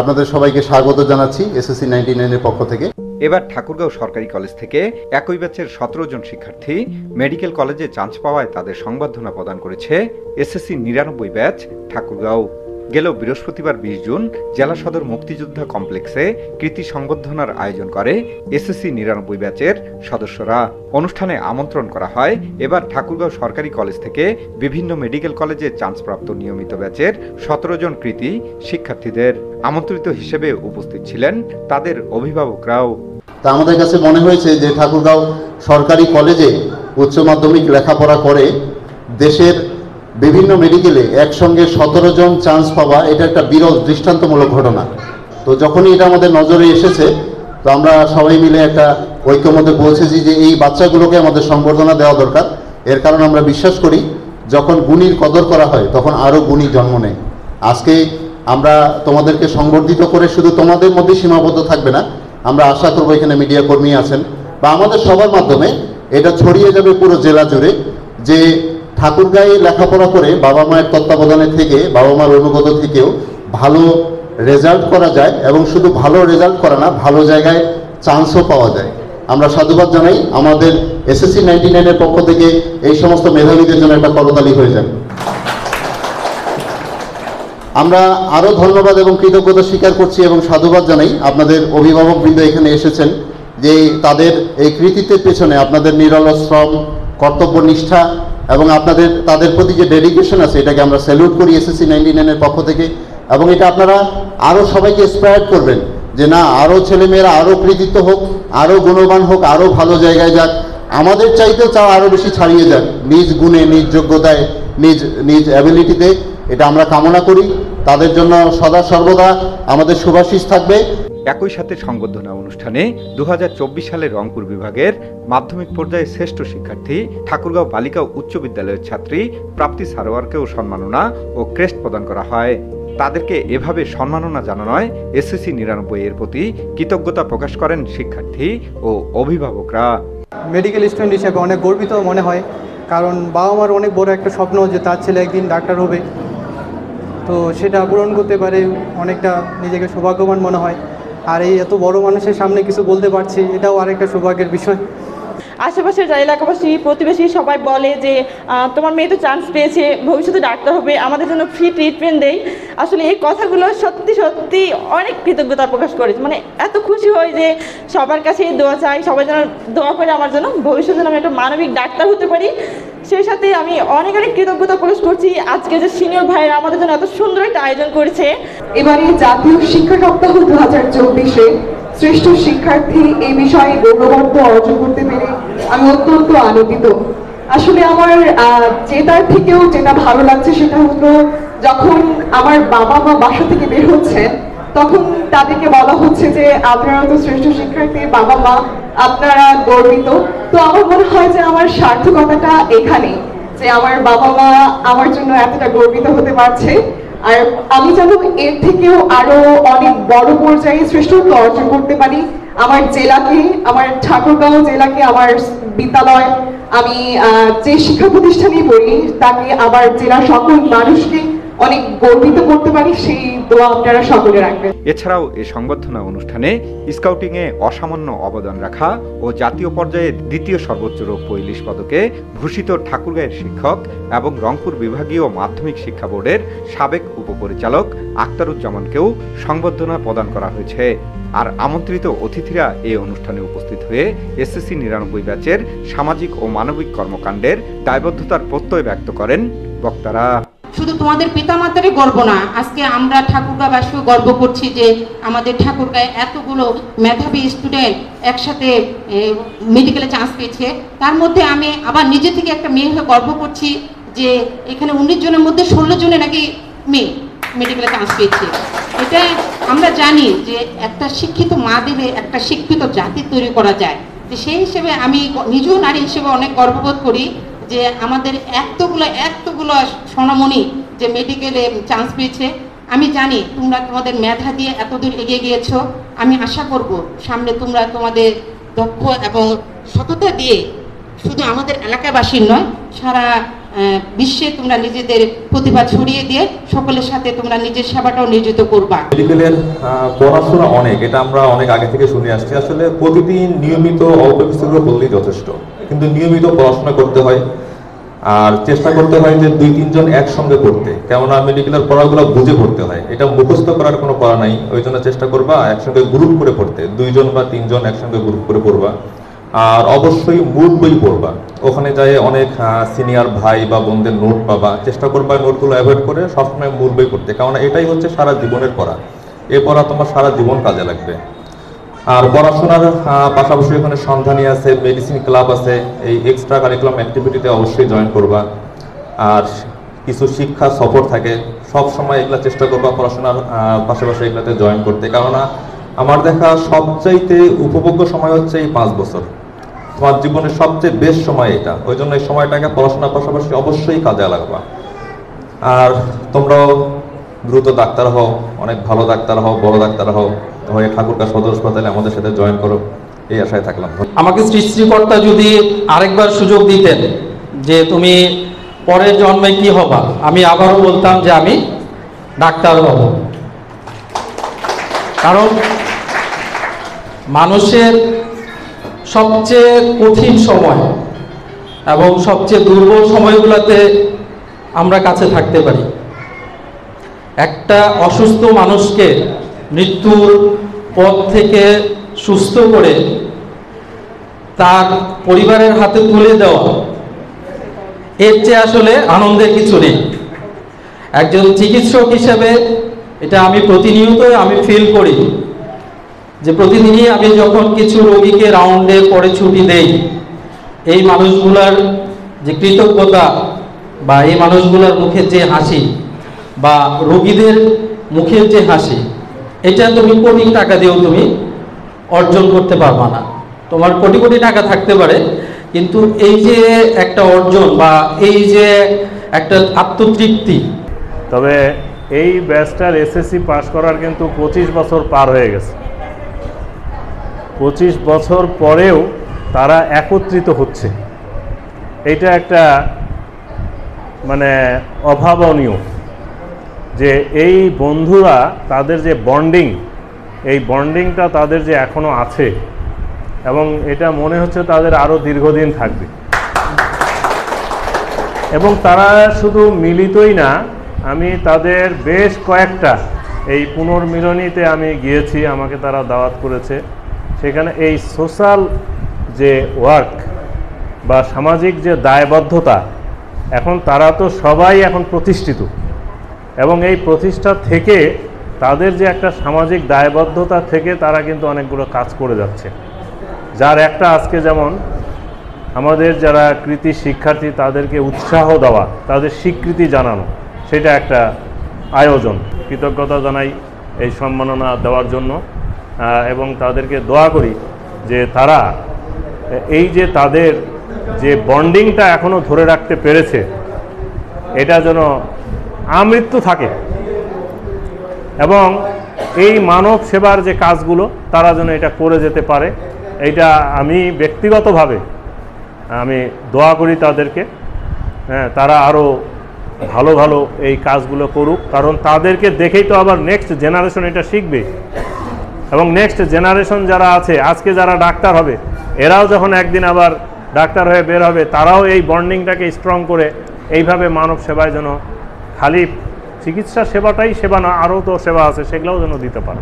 আপনাদের সবাইকে স্বাগত জানাচ্ছি এসএসসি 99 এর পক্ষ থেকে। এবার ঠাকুরগাঁও সরকারি কলেজ থেকে একই ব্যাচের 17 জন শিক্ষার্থী মেডিকেল কলেজে চান্স পাওয়ায় তাদের সংবর্ধনা প্রদান করেছে এসএসসি 99 ব্যাচ ঠাকুরগাঁও। গেল বৃহস্পতিবার 20 জুন জেলা সদর মুক্তিযোদ্ধা কমপ্লেক্সে কৃতি সংবর্ধনার আয়োজন করে এসএসসি 99 ব্যাচের সদস্যরা। অনুষ্ঠানে আমন্ত্রণ করা হয় এবার ঠাকুরগাঁও সরকারি কলেজ থেকে বিভিন্ন মেডিকেল কলেজে চান্সপ্রাপ্ত নিয়মিত ব্যাচের 17 জন কৃতি শিক্ষার্থীদের। আমন্ত্রিত হিসেবে উপস্থিত ছিলেন তাদের অভিভাবকরাও। তা আমাদের কাছে মনে হয়েছে যে ঠাকুরগাঁও সরকারি কলেজে উচ্চ মাধ্যমিক লেখাপড়া করে দেশের বিভিন্ন মেডিকেলে একসঙ্গে 17 জন চান্স পাওয়া এটা একটা বিরল দৃষ্টান্তমূলক ঘটনা। তো যখনই এটা আমাদের নজরে এসেছে তো আমরা সবাই মিলে একটা ঐক্যমত্যে পৌঁছেছি যে এই বাচ্চাগুলোকে আমাদের সংবর্ধনা দেওয়া দরকার। এর কারণ আমরা বিশ্বাস করি যখন গুণীর কদর করা হয় তখন আরও গুণী জন্ম নেয়। আজকে আমরা তোমাদেরকে সংবর্ধিত করে শুধু তোমাদের মধ্যে সীমাবদ্ধ থাকবে না, আমরা আশা করব এখানে মিডিয়া কর্মী আছেন বা আমাদের সবার মাধ্যমে এটা ছড়িয়ে যাবে পুরো জেলা জুড়ে যে ঠাকুরগাঁয়ে লেখাপড়া করে বাবা মায়ের তত্ত্বাবধানে থেকে বাবা মার অনুগত থেকেও ভালো রেজাল্ট করা যায় এবং শুধু ভালো রেজাল্ট করা না, ভালো জায়গায় চান্সও পাওয়া যায়। আমরা সাধুবাদ জানাই আমাদের এসএসসি 99 এর পক্ষ থেকে এই সমস্ত মেধাবীদের জন্য একটা করতালি হয়ে যাবে। আমরা আরও ধন্যবাদ এবং কৃতজ্ঞতা স্বীকার করছি এবং সাধুবাদ জানাই আপনাদের অভিভাবকবৃন্দ এখানে এসেছেন যে তাদের এই কৃতিত্বের পেছনে আপনাদের নিরলস শ্রম, কর্তব্যনিষ্ঠা এবং তাদের প্রতি যে ডেডিকেশন আছে এটাকে আমরা স্যালুট করি এসএসসি 99 এর পক্ষ থেকে। এবং এটা আপনারা আরও সবাইকে ইন্সপায়ার করবেন যে না, আরও ছেলেমেয়েরা আরও কৃতিত্ব হোক, আরও গুণবান হোক, আরও ভালো জায়গায় যাক, আমাদের চাইতেও চাও আরও বেশি ছাড়িয়ে যাক নিজ গুণে, নিজ যোগ্যতায়, নিজ অ্যাবিলিটিতে। এটা আমরা কামনা করি। তাদের জন্য সদা সর্বদা আমাদের শুভাশিস থাকবে। একই সাথে সংবর্ধনা অনুষ্ঠানে 2024 সালে রংপুর বিভাগের মাধ্যমিক পর্যায়ে শ্রেষ্ঠ শিক্ষার্থী ঠাকুরগাঁও বালিকা উচ্চ বিদ্যালয়ের ছাত্রী প্রাপ্তি সারোয়ারকেও সম্মাননা ও ক্রেস্ট প্রদান করা হয়। তাদেরকে এভাবে সম্মাননা জানানোয় এসএসসি 99 এর প্রতি কৃতজ্ঞতা প্রকাশ করেন শিক্ষার্থী ও অভিভাবকরা। মেডিকেল স্টুডেন্ট হিসেবে অনেক গর্বিত মনে হয়, কারণ বাবা মার অনেক বড় একটা স্বপ্ন যে তার ছেলে একদিন ডাক্তার হবে। তো সেটা পূরণ করতে পারে অনেকটা নিজেকে সৌভাগ্যবান মনে হয়। আর এই এত বড় মানুষের সামনে কিছু বলতে পারছি, এটাও আরেকটা সৌভাগ্যের বিষয়। আশেপাশের যারা এলাকাবাসী, প্রতিবেশী সবাই বলে যে তোমার মেয়ে তো চান্স পেয়েছে, ভবিষ্যতে ডাক্তার হবে, আমাদের জন্য ফ্রি ট্রিটমেন্ট দেয়। আসলে এই কথাগুলো সত্যি সত্যি অনেক কৃতজ্ঞতা প্রকাশ করে, মানে এত খুশি হয় যে সবার কাছে দোয়া চাই, সবাই যেন দোয়া করে আমার জন্য ভবিষ্যতে যেন আমি একটা মানবিক ডাক্তার হতে পারি। সেই সাথে আমি অনেক কৃতজ্ঞতা প্রকাশ করছি আজকে যে সিনিয়র ভাইয়েরা আমাদের জন্য এত সুন্দর একটা আয়োজন করেছে। এবারে জাতীয় শিক্ষা সপ্তাহ 2024-এ শ্রেষ্ঠ শিক্ষার্থী এই বিষয়ে গৌরবর্ধ অর্জন করতে পেরে আমি অত্যন্ত আনন্দিত। আসলে আমার জেতার থেকেও যেটা ভালো লাগছে সেটা হলো যখন আমার বাবা মা বাসা থেকে বের হচ্ছেন তখন তাদেরকে বলা হচ্ছে যে আপনারা তো শ্রেষ্ঠ শিক্ষার্থী, বাবা মা আপনারা গর্বিত। তো আমার মনে হয় যে আমার সার্থকতাটা এখানে, যে আমার বাবা মা আমার জন্য এতটা গর্বিত হতে পারছে। আর আমি যেন এর থেকেও আরো অনেক বড় পর্যায়ে শ্রেষ্ঠত্ব অর্জন করতে পারি। আমার জেলাকে, আমার ঠাকুরগাঁও জেলাকে, আমার বিদ্যালয়, আমি যে শিক্ষা প্রতিষ্ঠানে পড়ি তাকে, আবার জেলার সকল মানুষকে অনেক গর্বিত করতে পারি, সেই দোয়া আপনারা সকলে রাখবেন। এছাড়াও এই সংবর্ধনা অনুষ্ঠানে স্কাউটিংয়ে অসামান্য অবদান রাখা ও জাতীয় পর্যায়ে দ্বিতীয় সর্বোচ্চ রৌপ্য ইলিশ পদকে ভূষিত ঠাকুরগাঁয়ের শিক্ষক এবং রংপুর বিভাগীয় মাধ্যমিক শিক্ষা বোর্ডের সাবেক উপপরিচালক আক্তারুজ্জামানকেও সংবর্ধনা প্রদান করা হয়েছে। আর আমন্ত্রিত অতিথিরা এই অনুষ্ঠানে উপস্থিত হয়ে এসএসসি 99 ব্যাচের সামাজিক ও মানবিক কর্মকাণ্ডের দায়বদ্ধতার প্রত্যয় ব্যক্ত করেন বক্তারা। শুধু তোমাদের পিতামাতারই গর্ব না, আজকে আমরা ঠাকুরগাঁওবাসীও গর্ব করছি যে আমাদের ঠাকুরগাঁয়ে এতগুলো মেধাবী স্টুডেন্ট একসাথে মেডিকেলে চান্স পেয়েছে। তার মধ্যে আমি আবার নিজে থেকে একটা মেয়ে হয়ে গর্ব করছি যে এখানে 19 জনের মধ্যে 16 জনে নাকি মেয়ে মেডিকেলে চান্স পেয়েছে। এটা আমরা জানি যে একটা শিক্ষিত মা দিলে একটা শিক্ষিত জাতি তৈরি করা যায়। তো সেই হিসেবে আমি নিজেও নারী হিসেবে অনেক গর্ববোধ করি যে আমাদের এতগুলো সোনামণি যে মেডিকেলে চান্স পেয়েছে। আমি জানি তোমরা তোমাদের মেধা দিয়ে এতদূর এগিয়ে গিয়েছো। আমি আশা করব সামনে তোমরা তোমাদের দক্ষ এবং সততা দিয়ে শুধু আমাদের এলাকাবাসীর নয়, সারা বিশ্বে তোমরা নিজেদের প্রতিভা ছড়িয়ে দিয়ে সকলের সাথে তোমরা নিজের সেবাটাও নিয়োজিত করবা। মেডিকেলের পড়াশোনা অনেক, এটা আমরা অনেক আগে থেকে শুনে আসছি। আসলে প্রতিদিন নিয়মিত অল্প কিছু করে বললেই যথেষ্ট, কিন্তু নিয়মিত পড়াশোনা করতে হয় আর চেষ্টা করতে হয় যে 2-3 জন একসঙ্গে পড়তে, কেননা মেডিকেলের পড়াগুলো বুঝে পড়তে হয়, এটা মুখস্থ করার কোনো পড়া নাই। ওই জন্য চেষ্টা করবা একসঙ্গে গ্রুপ করে পড়তে, 2 জন বা 3 জন একসঙ্গে গ্রুপ করে পড়বা। আর অবশ্যই মূল বই পড়বা, ওখানে যাই অনেক সিনিয়র ভাই বা বোনদের নোট পাবা, চেষ্টা করবা নোটগুলো অ্যাভয়েড করে সবসময় মূল বই পড়তে, কারণ এটাই হচ্ছে সারা জীবনের পড়া, এই পড়া তোমার সারা জীবন কাজে লাগবে। আর পড়াশোনার পাশাপাশি এখানে সন্ধানী আছে, মেডিসিন ক্লাব আছে, এই এক্সট্রা কারিকুলাম অ্যাক্টিভিটিতে অবশ্যই জয়েন করবা। আর কিছু শিক্ষা সফর থাকে, সব সময় এগুলা চেষ্টা করবা পড়াশোনার পাশাপাশি এগুলাতে জয়েন করতে, কেননা আমার দেখা সবচাইতে উপভোগ্য সময় হচ্ছে এই 5 বছর, তোমার জীবনের সবচেয়ে বেস্ট সময় এটা। ওই জন্য এই সময়টাকে পড়াশোনার পাশাপাশি অবশ্যই কাজে লাগবা। আর তোমরাও দ্রুত ডাক্তার হও, অনেক ভালো ডাক্তার হও, বড় ডাক্তার হও, হয়ে ঠাকুরগাঁও সদর হাসপাতালে আমাদের সাথে জয়েন করো, এই আশায় থাকলাম। আমাকে সৃষ্টিকর্তা যদি আরেকবার সুযোগ দিতেন যে তুমি পরের জন্মে কি হবা, আমি আবারও বলতাম যে আমি ডাক্তার হব। কারণ মানুষের সবচেয়ে কঠিন সময় এবং সবচেয়ে দুর্বল সময়গুলোতে আমরা কাছে থাকতে পারি। একটা অসুস্থ মানুষকে মৃত্যুর পথ থেকে সুস্থ করে তার পরিবারের হাতে তুলে দেওয়া, এর চেয়ে আসলে আনন্দের কিছু নেই। একজন চিকিৎসক হিসেবে এটা আমি প্রতিনিয়তই আমি ফিল করি যে প্রতিদিনই আমি যখন কিছু রোগীকে রাউন্ডে পরে ছুটি দেই, এই মানুষগুলার যে কৃতজ্ঞতা বা এই মানুষগুলার মুখের যে হাসি বা রোগীদের মুখের যে হাসি, এটা তুমি কোটি টাকা দিয়েও তুমি অর্জন করতে পারবা না। তোমার কোটি কোটি টাকা থাকতে পারে, কিন্তু এই যে একটা অর্জন বা এই যে একটা আত্মতৃপ্তি। তবে এই ব্যাচটার এসএসসি পাস করার কিন্তু 25 বছর পার হয়ে গেছে। 25 বছর পরেও তারা একত্রিত হচ্ছে, এটা একটা মানে অভাবনীয় যে এই বন্ধুরা তাদের যে বন্ডিং, এই বন্ডিংটা তাদের যে এখনো আছে এবং এটা মনে হচ্ছে তাদের আরও দীর্ঘদিন থাকবে। এবং তারা শুধু মিলিতই না, আমি তাদের বেশ কয়েকটা এই পুনর্মিলনীতে আমি গিয়েছি, আমাকে তারা দাওয়াত করেছে। সেখানে এই সোশ্যাল যে ওয়ার্ক বা সামাজিক যে দায়বদ্ধতা, এখন তারা তো সবাই এখন প্রতিষ্ঠিত এবং এই প্রতিষ্ঠা থেকে তাদের যে একটা সামাজিক দায়বদ্ধতা থেকে তারা কিন্তু অনেকগুলো কাজ করে যাচ্ছে, যার একটা আজকে যেমন আমাদের যারা কৃতি শিক্ষার্থী তাদেরকে উৎসাহ দেওয়া, তাদের স্বীকৃতি জানানো, সেটা একটা আয়োজন। কৃতজ্ঞতা জানাই এই সম্মাননা দেওয়ার জন্য এবং তাদেরকে দোয়া করি যে তারা এই যে তাদের যে বন্ডিংটা এখনও ধরে রাখতে পেরেছে, এটা যেন আমৃত্যু থাকে এবং এই মানব সেবার যে কাজগুলো তারা যেন এটা করে যেতে পারে, এইটা আমি ব্যক্তিগতভাবে আমি দোয়া করি তাদেরকে। হ্যাঁ, তারা আরও ভালো ভালো এই কাজগুলো করুক, কারণ তাদেরকে দেখেই তো আবার নেক্সট জেনারেশন এটা শিখবে এবং নেক্সট জেনারেশন যারা আছে, আজকে যারা ডাক্তার হবে, এরাও যখন একদিন আবার ডাক্তার হয়ে বের হবে, তারাও এই বন্ডিংটাকে স্ট্রং করে এইভাবে মানব সেবায় যেন খালি চিকিৎসা সেবাটাই সেবা না, আরও তো সেবা আছে, সেগুলোও যেন দিতে পারে।